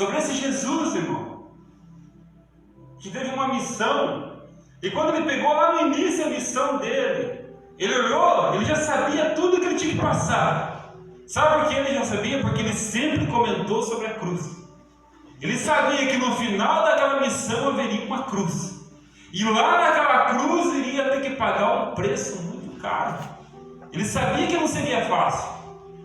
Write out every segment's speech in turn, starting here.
Sobre esse Jesus, irmão, que teve uma missão. E quando ele pegou lá no início a missão dele, ele olhou, ele já sabia tudo que ele tinha que passar. Sabe por que ele já sabia? Porque ele sempre comentou sobre a cruz. Ele sabia que no final daquela missão haveria uma cruz. E lá naquela cruz iria ter que pagar um preço muito caro. Ele sabia que não seria fácil.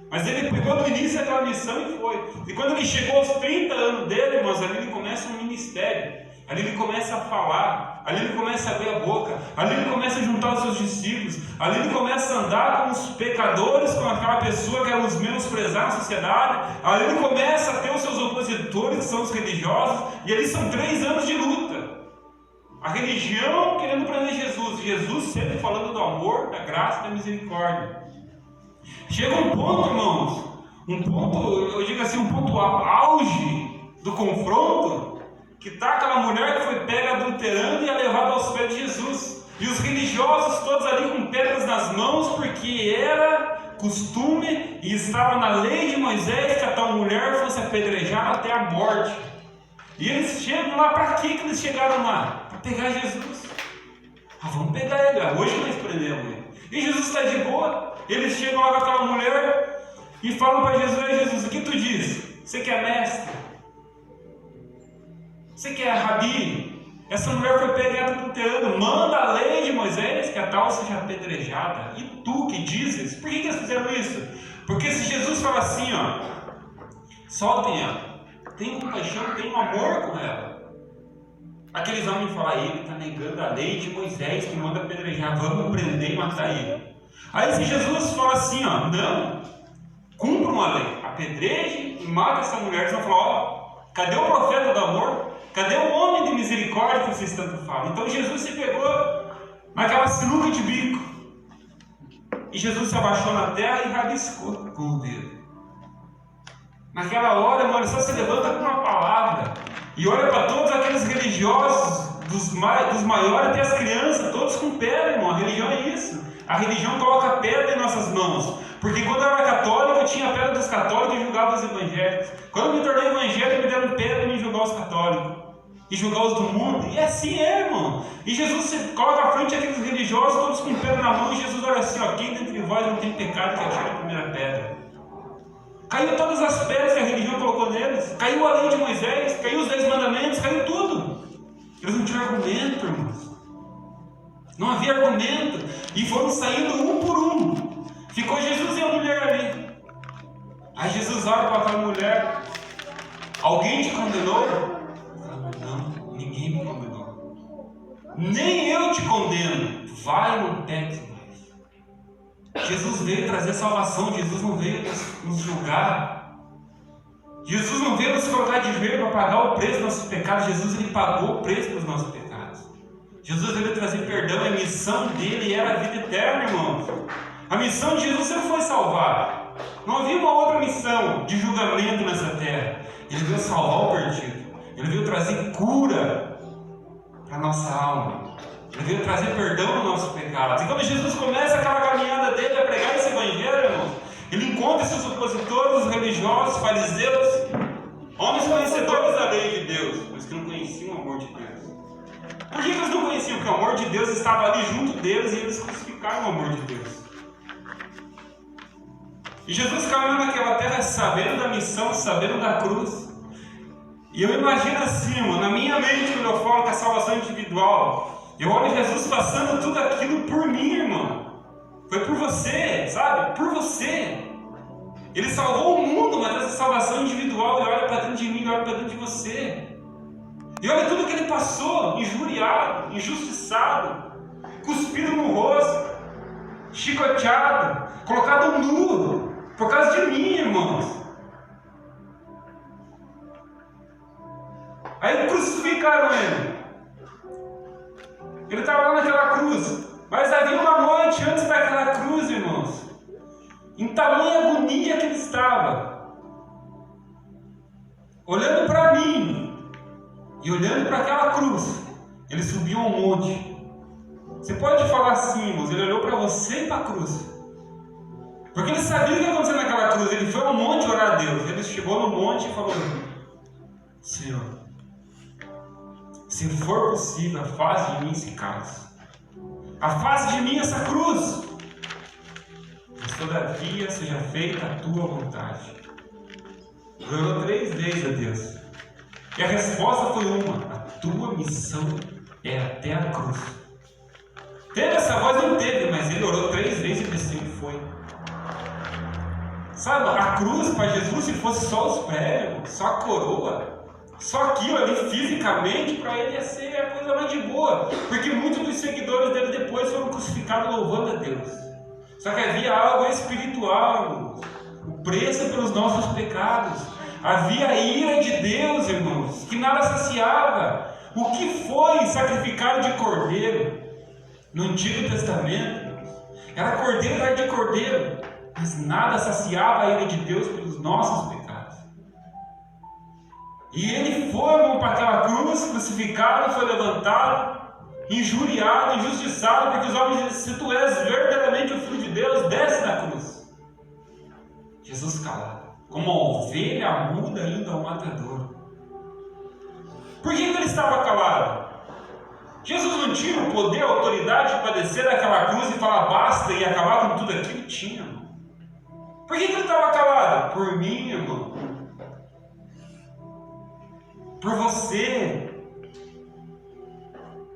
Mas ele pegou no início daquela missão e foi. E quando ele chegou aos 30 anos dele, irmãos, ali ele começa um ministério. Ali ele começa a falar. Ali ele começa a abrir a boca. Ali ele começa a juntar os seus discípulos. Ali ele começa a andar com os pecadores, com aquela pessoa que era os menosprezados na sociedade. Ali ele começa a ter os seus opositores, que são os religiosos. E ali são 3 anos de luta. A religião querendo prender Jesus. Jesus sempre falando do amor, da graça e da misericórdia. Chega um ponto, irmãos, eu digo assim, um ponto auge do confronto, que está aquela mulher que foi pega adulterando e é levada aos pés de Jesus. E os religiosos todos ali com pedras nas mãos, porque era costume e estava na lei de Moisés que a tal mulher fosse apedrejada até a morte. E eles chegam lá, para que eles chegaram lá? Para pegar Jesus. Vamos pegar ele, hoje nós prendemos ele. E Jesus está de boa. Eles chegam lá com aquela mulher e falam para Jesus: Jesus, o que tu diz? Você que é mestre? Você que é rabi? Essa mulher foi pega adulterando. Manda a lei de Moisés que a tal seja apedrejada. E tu que dizes? Por que eles fizeram isso? Porque se Jesus fala assim, soltem ela, tem compaixão, tem amor com ela. Aqueles homens falam: ele está negando a lei de Moisés que manda apedrejar, vamos prender e matar ele. Aí se Jesus fala assim, não, cumpram a lei, apedreje e mata essa mulher, eles vão falar: cadê o profeta do amor? Cadê o homem de misericórdia que vocês tanto falam? Então Jesus se pegou naquela sinuca de bico. E Jesus se abaixou na terra e rabiscou com o dedo. Naquela hora, mano, ele só se levanta com uma palavra e olha para todos aqueles religiosos, dos maiores até as crianças, todos com pedra, irmão. A religião é isso. A religião coloca pedra em nossas mãos. Porque quando eu era católico, eu tinha a pedra dos católicos e julgava os evangélicos. Quando eu me tornei evangélico, me deram pedra e me julgar os católicos. E julgar os do mundo. E assim é, irmão. E Jesus se coloca à frente aqueles religiosos, todos com pedra na mão. E Jesus olha assim: quem dentre vós não tem pecado, que atire a primeira pedra. Caiu todas as pedras que a religião colocou neles. Caiu a lei de Moisés, caiu os 10 mandamentos, caiu tudo. Eles não tinham argumento, irmãos. Não havia argumento. E foram saindo um por um. Ficou Jesus e a mulher ali. Aí Jesus olha para aquela mulher: alguém te condenou? Não, ninguém me condenou. Nem eu te condeno. Vai, não peques mais. Jesus veio trazer salvação. Jesus não veio nos julgar. Jesus não veio nos colocar de joelho para pagar o preço dos nossos pecados. Jesus, ele pagou o preço dos nossos pecados. Jesus veio trazer perdão. A missão dele era a vida eterna, irmãos. A missão de Jesus sempre foi salvar. Não havia uma outra missão de julgamento nessa terra. Ele veio salvar o perdido. Ele veio trazer cura para a nossa alma. Ele veio trazer perdão nos nossos pecados. E quando Jesus começa aquela caminhada dele a pregar esse evangelho, irmão, ele encontra seus opositores, os religiosos, os fariseus, homens conhecedores da lei de Deus, mas que não conheciam o amor de Deus. Por que eles não conheciam? Porque o amor de Deus estava ali junto deles e eles crucificaram o amor de Deus. E Jesus caminhou naquela terra sabendo da missão, sabendo da cruz. E eu imagino assim, irmão, na minha mente, quando eu falo que a salvação individual, eu olho Jesus passando tudo aquilo por mim, irmão. Foi por você, sabe? Por você. Ele salvou o mundo, mas essa salvação individual, ele olha para dentro de mim, ele olha para dentro de você. E olha tudo que ele passou: injuriado, injustiçado, cuspido no rosto, chicoteado, colocado nu, por causa de mim, irmãos. Aí crucificaram ele. Ele estava lá naquela cruz. Mas havia uma noite antes daquela cruz, irmãos, em tamanha agonia que ele estava, olhando para mim e olhando para aquela cruz. Ele subiu um monte. Você pode falar assim, irmãos, ele olhou para você e para a cruz. Porque ele sabia o que ia acontecer naquela cruz. Ele foi ao monte orar a Deus. Ele chegou no monte e falou: Senhor, se for possível, afaste de mim esse cálice. Afaste de mim essa cruz. Mas todavia seja feita a tua vontade. Orou 3 vezes a Deus. E a resposta foi uma: a tua missão é até a cruz. Teve essa voz? Não teve, mas ele orou 3 vezes e desceu e foi. Sabe, a cruz para Jesus, se fosse só os pregos, só a coroa, só aquilo ali fisicamente, para ele ia ser a coisa mais de boa. Porque muitos dos seguidores dele depois foram crucificados louvando a Deus. Só que havia algo espiritual, irmãos. O preço pelos nossos pecados. Havia a ira de Deus, irmãos, que nada saciava. O que foi sacrificado de cordeiro no Antigo Testamento? Era cordeiro atrás de cordeiro, mas nada saciava a ira de Deus pelos nossos pecados. E ele foi, irmão, para aquela cruz, crucificado, foi levantado, injuriado, injustiçado, porque os homens dizem: se tu és verdadeiramente o Filho de Deus, desce da cruz. Jesus calado, como uma ovelha muda indo ao matadouro. Por que ele estava calado? Jesus não tinha o poder, a autoridade para descer daquela cruz e falar basta e acabar com tudo aquilo? Tinha. Por que ele estava calado? Por mim, irmão. Por você.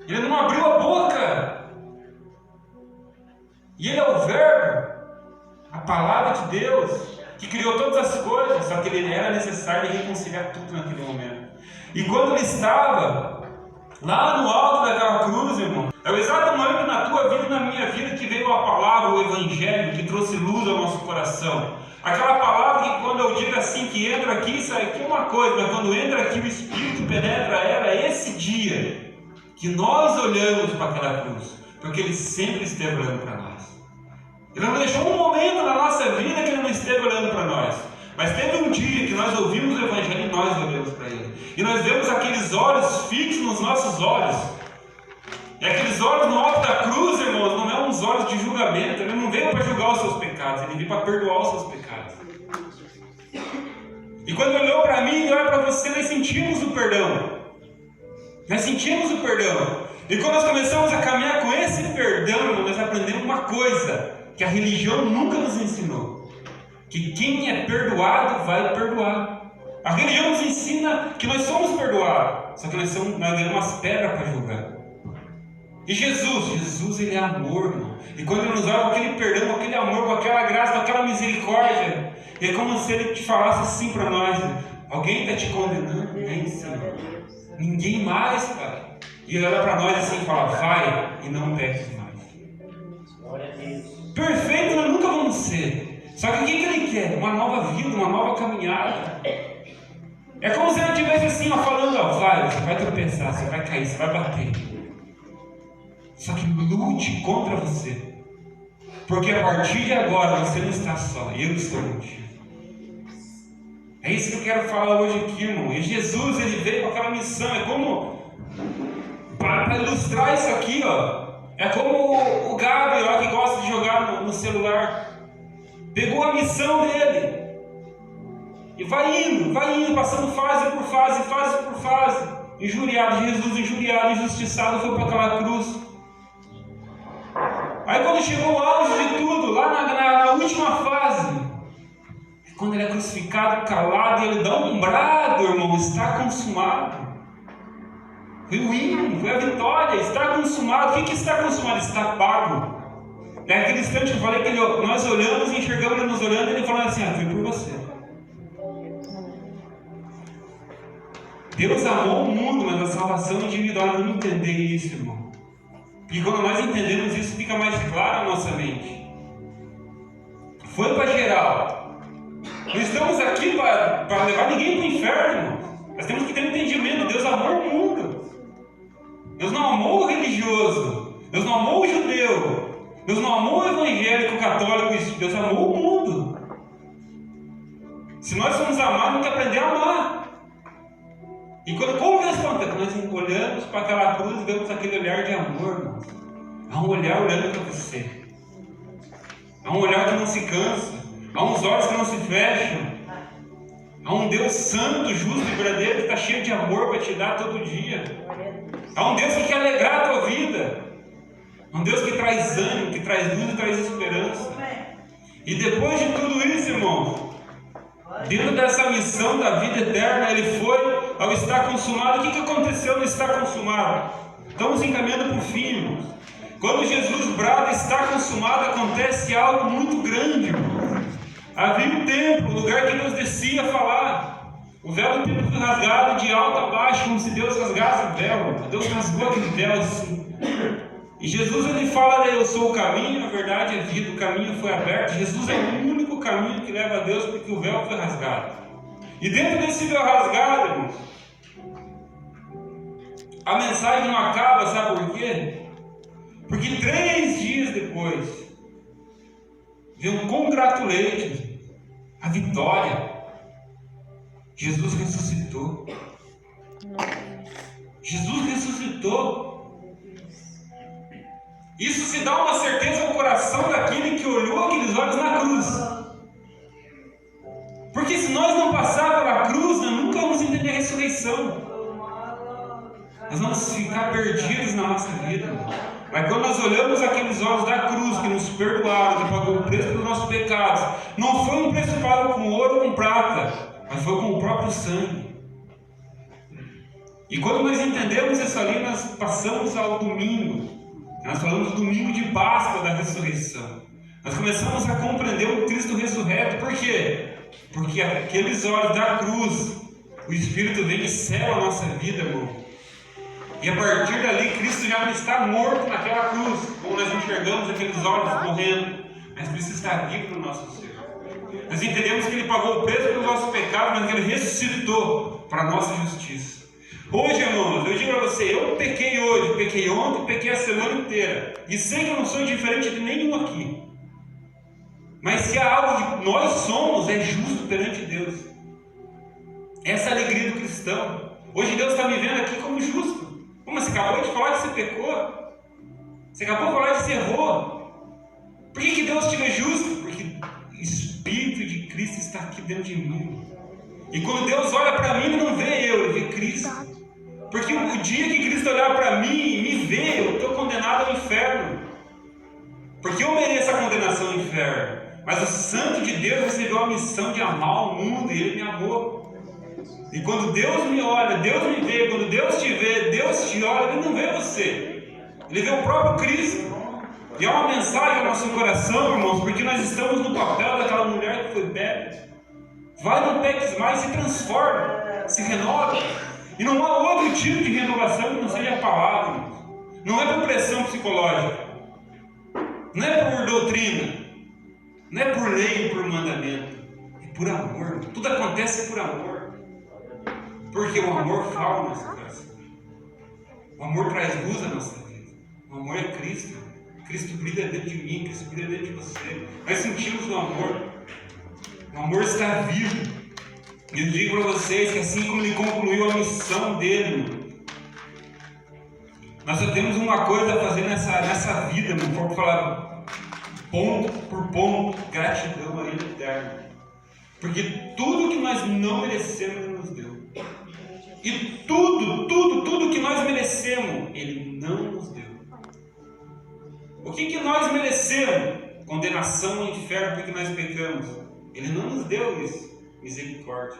Ele não abriu a boca. E ele é o Verbo, a palavra de Deus, que criou todas as coisas, só que ele era necessário reconciliar tudo naquele momento. E quando ele estava lá no alto daquela cruz, irmão, é o exato momento na tua vida e na minha vida que veio a palavra, o Evangelho, que trouxe luz ao nosso coração. Aquela palavra que quando eu digo assim, que entra aqui, sai aqui uma coisa, mas quando entra aqui o Espírito penetra ela, é esse dia que nós olhamos para aquela cruz, porque Ele sempre esteve olhando para nós. Ele não deixou um momento na nossa vida que Ele não esteve olhando para nós. Mas teve um dia que nós ouvimos o Evangelho e nós olhamos para Ele. E nós vemos aqueles olhos fixos nos nossos olhos. E aqueles olhos no alto da cruz, irmãos, não é uns olhos de julgamento. Ele não veio para julgar os seus pecados, Ele veio para perdoar os seus pecados. E quando Ele olhou para mim e olha para você, nós sentimos o perdão. Nós sentimos o perdão. E quando nós começamos a caminhar com esse perdão, irmão, nós aprendemos uma coisa que a religião nunca nos ensinou: que quem é perdoado vai perdoar. A religião nos ensina que nós somos perdoados, só que nós ganhamos as pedras para julgar. E Jesus ele é amor, irmão. E quando Ele nos olha com aquele perdão, com aquele amor, com aquela graça, com aquela misericórdia, é como se Ele te falasse assim para nós: alguém está te condenando? Nem, Senhor. Ninguém mais, Pai. E Ele olha para nós assim e fala: vai e não peques mais. Perfeito nós nunca vamos ser. Só que o que Ele quer? Uma nova vida, uma nova caminhada. É como se Ele estivesse assim, ó, falando: ó, vai, você vai tropeçar, você vai cair, você vai bater. Só que lute contra você. Porque a partir de agora você não está só, eu estou contigo. É isso que eu quero falar hoje aqui, irmão. E Jesus, Ele veio com aquela missão. É como, para ilustrar isso aqui, ó, é como o Gabi, ó, que gosta de jogar no celular. Pegou a missão dele e vai indo, passando fase por fase, fase por fase. Injuriado, Jesus injuriado, injustiçado, foi para aquela cruz. Aí quando chegou o auge de tudo, lá na última fase, quando Ele é crucificado, calado, e Ele dá um brado, irmão: está consumado. Foi o hino, foi a vitória, está consumado. O que está consumado? Está pago. Naquele instante que eu falei que nós olhamos e enxergamos Ele nos olhando, Ele falando assim: foi por você. Deus amou o mundo, mas a salvação individual, não entender isso, irmão. E quando nós entendemos isso, fica mais claro na nossa mente. Foi para geral. Não estamos aqui para levar ninguém para o inferno, irmão. Nós temos que ter um entendimento: Deus amou o mundo. Deus não amou o religioso. Deus não amou o judeu. Deus não amou o evangélico, o católico. Deus amou o mundo. Se nós somos amados, temos que aprender a amar. E como nós olhamos para aquela cruz e vemos aquele olhar de amor, irmão. Há um olhar olhando para você. Há um olhar que não se cansa. Há uns olhos que não se fecham. Há Há um Deus santo, justo e verdadeiro que está cheio de amor para te dar todo dia. Há um Deus que quer alegrar a tua vida. Há um Deus que traz ânimo, que traz luz e traz esperança. E depois de tudo isso, irmão, dentro dessa missão da vida eterna, ele foi ao estar consumado. O que aconteceu no estar consumado? Estamos encaminhando para o fim, irmãos. Quando Jesus brada está consumado, acontece algo muito grande, irmão. Havia um templo, um lugar que Deus descia a falar. O véu do templo foi rasgado de alto a baixo, como se Deus rasgasse o véu. Deus rasgou aquele véu assim. E Jesus ele fala: eu sou o caminho, a verdade e a vida. O caminho foi aberto. Jesus é o único caminho que leva a Deus, porque o véu foi rasgado. E dentro desse véu rasgado, irmãos, a mensagem não acaba, sabe por quê? Porque 3 dias depois veio um congratulante, a vitória. Jesus ressuscitou. Jesus ressuscitou. Isso se dá uma certeza ao coração daquele que olhou aqueles olhos na cruz. Porque se nós não passarmos pela cruz, nós nunca vamos entender a ressurreição. Nós vamos ficar perdidos na nossa vida. Mas quando nós olhamos aqueles olhos da cruz que nos perdoaram, que pagou o preço pelos nossos pecados, não foi um preço pago com ouro ou com prata, mas foi com o próprio sangue. E quando nós entendemos isso ali, nós passamos ao domingo. Nós falamos do domingo de Páscoa da ressurreição. Nós começamos a compreender o Cristo ressurreto. Por quê? Porque aqueles olhos da cruz, o Espírito vem e sela a nossa vida, irmão. E a partir dali, Cristo já não está morto naquela cruz, como nós enxergamos aqueles olhos morrendo, mas Cristo está vivo no nosso ser. Nós entendemos que Ele pagou o preço pelos nossos pecados, mas que Ele ressuscitou para a nossa justiça. Hoje, irmãos, eu digo para você, eu pequei hoje, pequei ontem, pequei a semana inteira, e sei que eu não sou diferente de nenhum aqui. Mas se há algo que nós somos, é justo perante Deus. Essa é a alegria do cristão. Hoje Deus está me vendo aqui como justo. Mas você acabou de falar que você pecou. Você acabou de falar que você errou. Por que Deus te vê justo? Porque o Espírito de Cristo está aqui dentro de mim. E quando Deus olha para mim, Ele não vê eu, Ele vê Cristo. Porque o dia que Cristo olhar para mim e me ver, eu estou condenado ao inferno. Porque eu mereço a condenação ao inferno. Mas o Santo de Deus recebeu a missão de amar o mundo e Ele me amou. E quando Deus me olha, Deus me vê. Quando Deus te vê, Deus te olha. Ele não vê você, Ele vê o próprio Cristo. E é uma mensagem ao nosso coração, irmãos, porque nós estamos no papel daquela mulher que foi bebe. Vai, não peques mais, se transforma, se renova. E não há outro tipo de renovação que não seja a palavra, irmãos. Não é por pressão psicológica, não é por doutrina, não é por lei ou por mandamento, é por amor. Tudo acontece por amor. Porque o amor fala no nosso coração. O amor traz luz à nossa vida. O amor é Cristo. Cristo brilha dentro de mim, Cristo brilha dentro de você. Nós sentimos o amor. O amor está vivo. E eu digo para vocês que assim como Ele concluiu a missão dele, nós só temos uma coisa a fazer nessa vida, não for falar ponto por ponto, gratidão a Ele eterno. Porque tudo que nós não merecemos, Ele nos deu. E tudo que nós merecemos, Ele não nos deu. O que nós merecemos? Condenação ao inferno porque nós pecamos. Ele não nos deu isso. Misericórdia.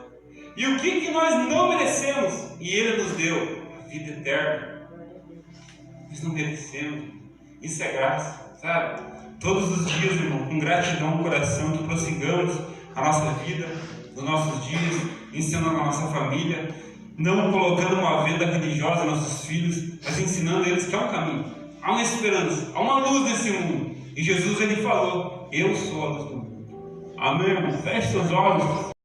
E o que nós não merecemos? E Ele nos deu a vida eterna. Nós não merecemos. Isso é graça, sabe? Todos os dias, irmão, com gratidão no coração, que prossigamos a nossa vida, os nossos dias, ensinando a nossa família, não colocando uma venda religiosa nos nossos filhos, mas ensinando eles que há um caminho, há uma esperança, há uma luz nesse mundo. E Jesus, Ele falou: eu sou a luz do mundo. Amém, irmão? Feche seus olhos.